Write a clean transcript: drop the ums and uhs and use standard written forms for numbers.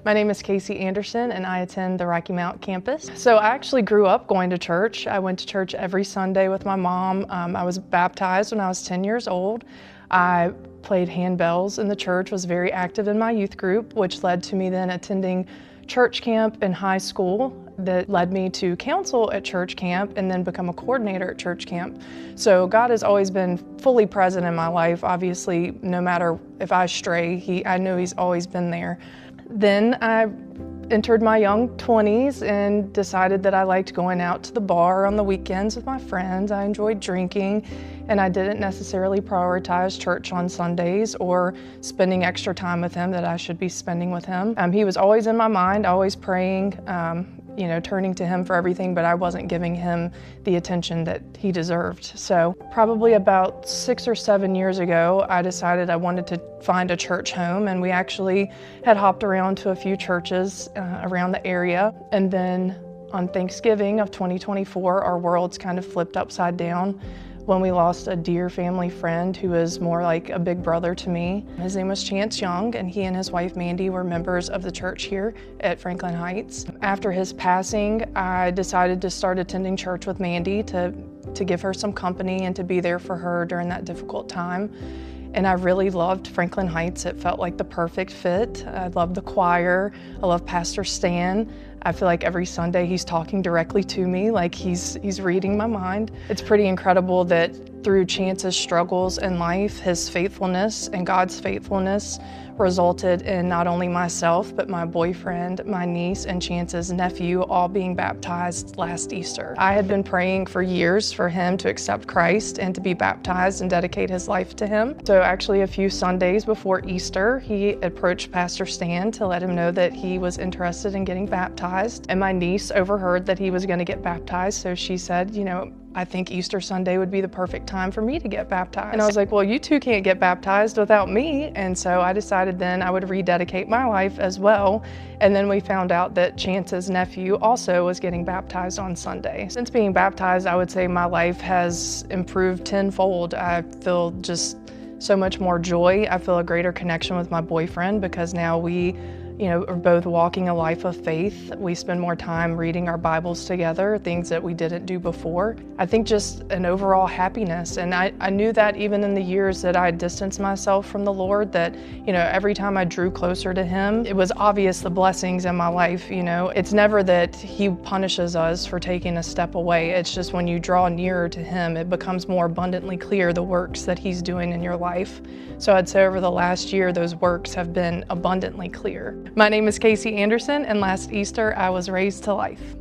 My name is Kasey Anderson and I attend the Rocky Mount campus. So I actually grew up going to church. I went to church every Sunday with my mom. I was baptized when I was 10 years old. I played handbells in the church, was very active in my youth group, which led to me then attending church camp in high school that led me to counsel at church camp and then become a coordinator at church camp. So God has always been fully present in my life. Obviously, no matter if I stray, I know He's always been there. Then I entered my young 20s and decided that I liked going out to the bar on the weekends with my friends. I enjoyed drinking, and I didn't necessarily prioritize church on Sundays or spending extra time with Him that I should be spending with Him. He was always in my mind, always praying, turning to Him for everything, but I wasn't giving Him the attention that He deserved. So probably about 6 or 7 years ago, I decided I wanted to find a church home, and we actually had hopped around to a few churches around the area. And then on Thanksgiving of 2024, our worlds kind of flipped upside down when we lost a dear family friend who was more like a big brother to me. His name was Chance Young, and he and his wife Mandy were members of the church here at Franklin Heights. After his passing, I decided to start attending church with Mandy to give her some company and to be there for her during that difficult time. And I really loved Franklin Heights. It felt like the perfect fit. I love the choir. I love Pastor Stan. I feel like every Sunday he's talking directly to me, like he's reading my mind. It's pretty incredible that through Chance's struggles in life, his faithfulness and God's faithfulness resulted in not only myself, but my boyfriend, my niece, and Chance's nephew all being baptized last Easter. I had been praying for years for him to accept Christ and to be baptized and dedicate his life to Him. So actually a few Sundays before Easter, he approached Pastor Stan to let him know that he was interested in getting baptized. And my niece overheard that he was going to get baptized, so she said, I think Easter Sunday would be the perfect time for me to get baptized. And I was like, well, you two can't get baptized without me. And so I decided then I would rededicate my life as well. And then we found out that Chance's nephew also was getting baptized on Sunday. Since being baptized, I would say my life has improved tenfold. I feel just so much more joy. I feel a greater connection with my boyfriend because now we are both walking a life of faith. We spend more time reading our Bibles together, things that we didn't do before. I think just an overall happiness. And I knew that even in the years that I distanced myself from the Lord, that, every time I drew closer to Him, it was obvious the blessings in my life. It's never that He punishes us for taking a step away. It's just when you draw nearer to Him, it becomes more abundantly clear the works that He's doing in your life. So I'd say over the last year, those works have been abundantly clear. My name is Kasey Anderson, and last Easter, I was raised to life.